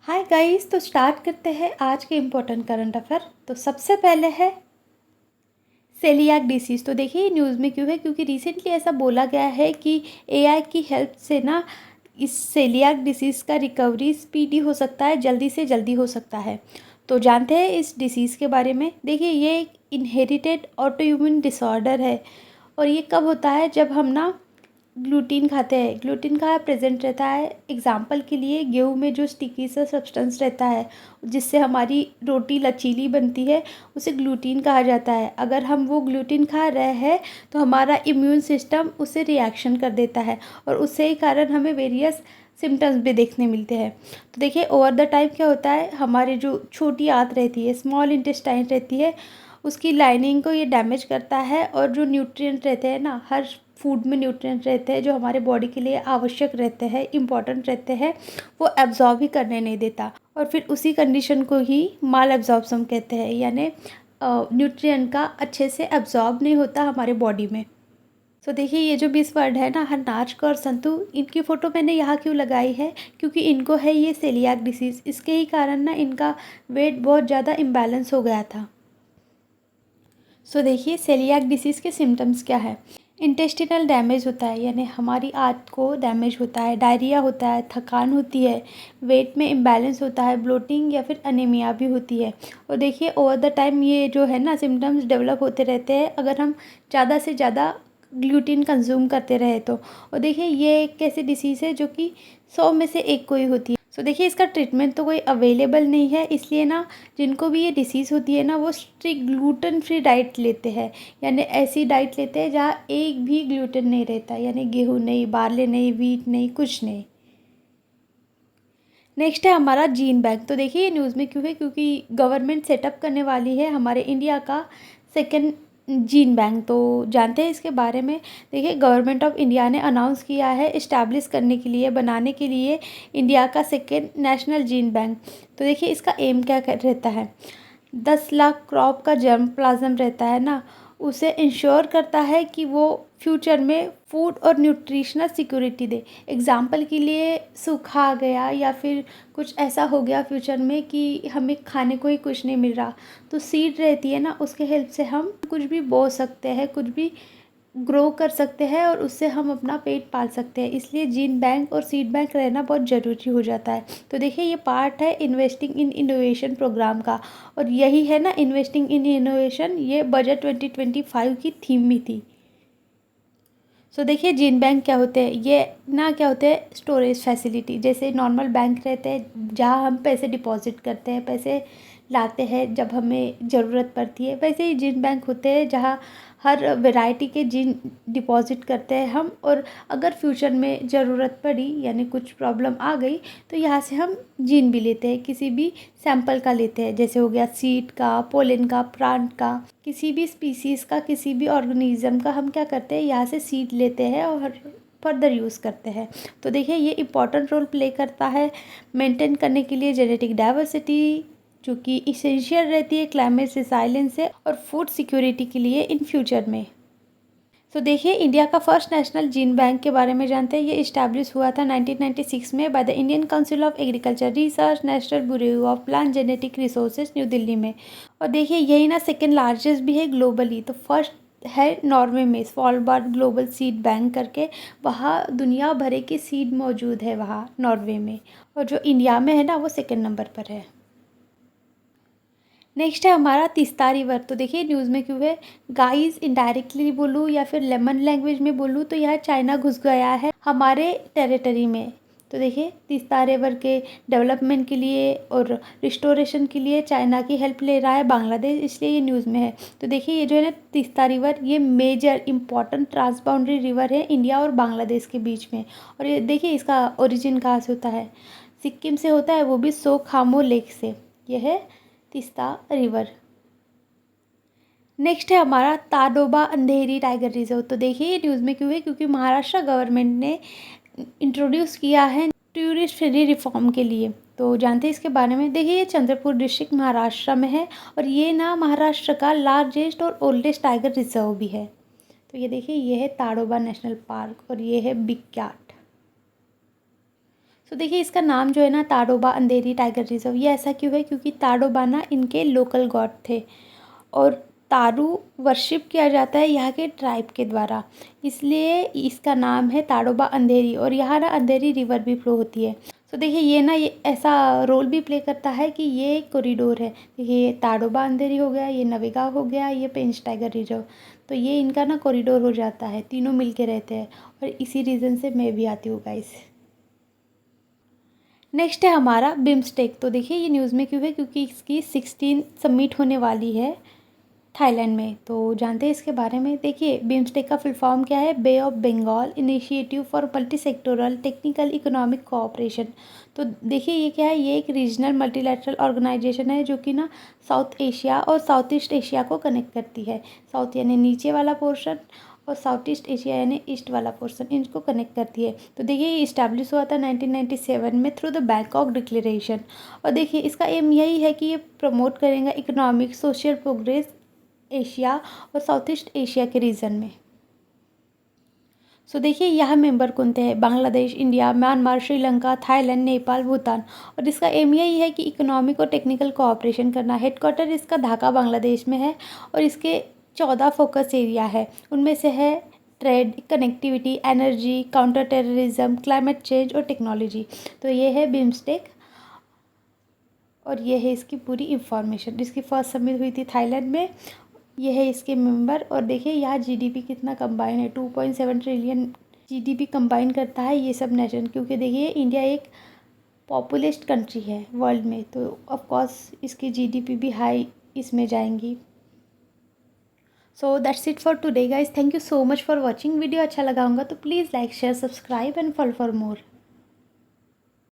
Hi guys, तो start करते हैं आज के इम्पोर्टेंट करंट अफेयर। तो सबसे पहले है सेलियाक डिसीज़। तो देखिए न्यूज़ में क्यों है, क्योंकि रिसेंटली ऐसा बोला गया है कि एआई की हेल्प से ना इस सेलियाक डिसीज़ का रिकवरी स्पीडी हो सकता है, जल्दी से जल्दी हो सकता है। तो जानते हैं इस डिसीज़ के बारे में। देखिए ये एक इनहेरिटेड ऑटोइम्यून डिसऑर्डर है और ये कब होता है, जब हम ना ग्लूटीन खाते हैं। ग्लूटीन कहाँ प्रेजेंट रहता है, एग्जाम्पल के लिए गेहूँ में जो स्टिकी सा सब्सटेंस रहता है जिससे हमारी रोटी लचीली बनती है, उसे ग्लूटीन कहा जाता है। अगर हम वो ग्लूटीन खा रहे हैं तो हमारा इम्यून सिस्टम उसे रिएक्शन कर देता है और उससे ही कारण हमें वेरियस सिम्टम्स भी देखने मिलते हैं। तो देखिए ओवर द टाइम क्या होता है, हमारी जो छोटी आंत रहती है, स्मॉल इंटेस्टाइन रहती है, उसकी लाइनिंग को ये डैमेज करता है और जो न्यूट्रिएंट रहते हैं ना, हर फूड में न्यूट्रिएंट रहते हैं जो हमारे बॉडी के लिए आवश्यक रहते हैं, इम्पॉर्टेंट रहते हैं, वो एब्जॉर्ब ही करने नहीं देता। और फिर उसी कंडीशन को ही माल एब्जॉर्प्शन कहते हैं, यानी न्यूट्रिएंट का अच्छे से एब्जॉर्ब नहीं होता हमारे बॉडी में। तो देखिए ये जो 20 वर्ड है ना, हरनाचक और संतू, इनकी फ़ोटो मैंने यहाँ क्यों लगाई है, क्योंकि इनको है ये सेलियाक डिसीज़। इसके ही कारण ना इनका वेट बहुत ज़्यादा इम्बैलेंस हो गया था। सो देखिए सेलियाक डिसीज़ के सिम्टम्स क्या है। इंटेस्टिनल डैमेज होता है, यानी हमारी आंत को डैमेज होता है, डायरिया होता है, थकान होती है, वेट में इम्बैलेंस होता है, ब्लोटिंग या फिर अनीमिया भी होती है। और देखिए ओवर द टाइम ये जो है ना सिम्टम्स डेवलप होते रहते हैं अगर हम ज़्यादा से ज़्यादा ग्लूटीन कंज्यूम करते रहे तो। और देखिए ये एक ऐसी डिसीज़ है जो कि 100 में से एक कोई होती है। सो देखिए इसका ट्रीटमेंट तो कोई अवेलेबल नहीं है, इसलिए ना जिनको भी ये डिसीज़ होती है ना, वो स्ट्रिक्ट ग्लूटेन फ्री डाइट लेते हैं, यानी ऐसी डाइट लेते हैं जहाँ एक भी ग्लूटेन नहीं रहता, यानी गेहूँ नहीं, बार्ले नहीं, व्हीट नहीं, कुछ नहीं। नेक्स्ट है हमारा जीन बैंक। तो देखिए ये न्यूज़ में क्यों है, क्योंकि गवर्नमेंट सेटअप करने वाली है हमारे इंडिया का सेकेंड जीन बैंक। तो जानते हैं इसके बारे में। देखिए गवर्नमेंट ऑफ इंडिया ने अनाउंस किया है इस्टेब्लिश करने के लिए, बनाने के लिए इंडिया का सेकेंड नेशनल जीन बैंक। तो देखिए इसका एम क्या रहता है, 10 लाख क्रॉप का जर्म प्लाज्म रहता है ना, उसे इंश्योर करता है कि वो फ्यूचर में फूड और न्यूट्रिशनल सिक्योरिटी दे। एग्जाम्पल के लिए सूखा आ गया या फिर कुछ ऐसा हो गया फ्यूचर में कि हमें खाने को ही कुछ नहीं मिल रहा, तो सीड रहती है ना, उसके हेल्प से हम कुछ भी बो सकते हैं, कुछ भी ग्रो कर सकते हैं और उससे हम अपना पेट पाल सकते हैं। इसलिए जीन बैंक और सीड बैंक रहना बहुत ज़रूरी हो जाता है। तो देखिए ये पार्ट है इन्वेस्टिंग इन इनोवेशन प्रोग्राम का, और यही है ना इन्वेस्टिंग इन इनोवेशन, ये बजट 2025 की थीम भी थी। सो देखिए जीन बैंक क्या होते हैं, ये ना क्या होते हैं, स्टोरेज फैसिलिटी। जैसे नॉर्मल बैंक रहते हैं जहाँ हम पैसे डिपॉजिट करते हैं, पैसे लाते हैं जब हमें ज़रूरत पड़ती है, वैसे ही जीन बैंक होते हैं जहाँ हर वैरायटी के जीन डिपॉजिट करते हैं हम, और अगर फ्यूचर में ज़रूरत पड़ी यानी कुछ प्रॉब्लम आ गई तो यहाँ से हम जीन भी लेते हैं, किसी भी सैंपल का लेते हैं, जैसे हो गया सीड का, पोलन का, प्लांट का, किसी भी स्पीसीज़ का, किसी भी ऑर्गेनिज्म का हम क्या करते हैं, यहाँ से सीड लेते हैं और फर्दर यूज़ करते हैं। तो देखिए ये इम्पॉर्टेंट रोल प्ले करता है मेंटेन करने के लिए जेनेटिक डाइवर्सिटी, जो कि इसेंशियल रहती है क्लाइमेट रिसाइलेंस से और फूड सिक्योरिटी के लिए इन फ्यूचर में। तो देखिए इंडिया का फर्स्ट नेशनल जीन बैंक के बारे में जानते हैं। ये इस्टेब्लिश हुआ था 1996 में by the Indian council of agriculture research, national bureau of plant genetic resources, new Delhi में। और देखिए यही ना सेकेंड लार्जेस्ट भी है ग्लोबली। तो फर्स्ट है नॉर्वे में, स्वालबार्ड ग्लोबल सीड बैंक करके, वहाँ दुनिया भर के सीड मौजूद है वहाँ नॉर्वे में, और जो इंडिया में है ना वो सेकेंड नंबर पर है। नेक्स्ट है हमारा तीस्ता रिवर। तो देखिए न्यूज़ में क्यों है, गाइस इनडायरेक्टली बोलूँ या फिर लेमन लैंग्वेज में बोलूँ तो यह चाइना घुस गया है हमारे टेरिटरी में। तो देखिए तीस्ता रिवर के डेवलपमेंट के लिए और रिस्टोरेशन के लिए चाइना की हेल्प ले रहा है बांग्लादेश, इसलिए ये न्यूज़ में है। तो देखिए ये जो है ना तीस्ता रिवर, ये मेजर इंपॉर्टेंट ट्रांसबाउंड्री रिवर है इंडिया और बांग्लादेश के बीच में। और ये देखिए इसका ओरिजिन कहाँ से होता है, सिक्किम से होता है, वो भी सोखामो लेक से। यह है तीस्ता रिवर। नेक्स्ट है हमारा ताडोबा अंधेरी टाइगर रिजर्व। तो देखिए ये न्यूज़ में क्यों है, क्योंकि महाराष्ट्र गवर्नमेंट ने इंट्रोड्यूस किया है टूरिस्ट फ्रेंडली रिफॉर्म के लिए। तो जानते हैं इसके बारे में। देखिए ये चंद्रपुर डिस्ट्रिक्ट महाराष्ट्र में है और ये ना महाराष्ट्र का लार्जेस्ट और ओल्डेस्ट टाइगर रिजर्व भी है। तो ये देखिए ये है ताडोबा नेशनल पार्क और ये है बिग कैट। सो देखिए इसका नाम जो है ना ताडोबा अंधेरी टाइगर रिजर्व, ये ऐसा क्यों है क्योंकि ताडोबा ना इनके लोकल गॉड थे और तारू वर्शिप किया जाता है यहाँ के ट्राइब के द्वारा, इसलिए इसका नाम है ताडोबा अंधेरी। और यहाँ ना अंधेरी रिवर भी फ्लो होती है। तो देखिए ये ना ये ऐसा रोल भी प्ले करता है कि ये कॉरिडोर है। देखिए ये ताडोबा अंधेरी हो गया, ये नवेगांव हो गया, ये पेंच टाइगर रिजर्व, तो ये इनका ना कॉरिडोर हो जाता है, तीनों मिल के रहते हैं। और इसी रीज़न से मैं भी आती हूँ गाइस। नेक्स्ट है हमारा बिम्स्टेक। तो देखिए ये न्यूज़ में क्यों है क्योंकि इसकी 16 सबमिट होने वाली है थाईलैंड में। तो जानते हैं इसके बारे में। देखिए बिम्स्टेक का फुल फॉर्म क्या है, bay of Bengal initiative for multi sectoral technical economic cooperation. तो देखिए ये क्या है, ये एक रीजनल मल्टीलैटरल ऑर्गेनाइजेशन है जो कि ना साउथ एशिया और साउथ ईस्ट एशिया को कनेक्ट करती है। साउथ यानी नीचे वाला पोर्शन और साउथ ईस्ट एशिया यानी ईस्ट वाला पोर्शन, इनको कनेक्ट करती है। तो देखिए ये इस्टेब्लिश हुआ था 1997 में थ्रू द बैंकॉक डिक्लेरेशन। और देखिए इसका एम यही है कि ये प्रमोट करेगा इकोनॉमिक सोशल प्रोग्रेस एशिया और साउथ ईस्ट एशिया के रीजन में। सो देखिए यहाँ मेंबर कौन थे हैं, Bangladesh, India, Myanmar, Sri Lanka, Thailand, Nepal, Bhutan. और इसका एम यही है कि इकोनॉमिक और टेक्निकल कोऑपरेशन करना। हेडक्वार्टर इसका ढाका बांग्लादेश में है और इसके 14 फोकस एरिया है। उनमें से है trade, connectivity, energy, counter terrorism, climate change और टेक्नोलॉजी। तो ये है बिम्स्टेक और ये है इसकी पूरी इंफॉर्मेशन। इसकी फर्स्ट सबमिट हुई थी थाईलैंड में। ये है इसके मेंबर। और देखिए यहाँ जीडीपी कितना कंबाइन है, 2.7 ट्रिलियन जीडीपी कंबाइन करता है ये सब नेशन। क्योंकि देखिए इंडिया एक पॉपुलेस्ट कंट्री है वर्ल्ड में, तो ऑफ कोर्स इसकी जीडीपी भी हाई इसमें जाएंगी। So that's it for today guys. Thank you so much for watching. Video अच्छा लगा होगा तो please like share subscribe and follow for more.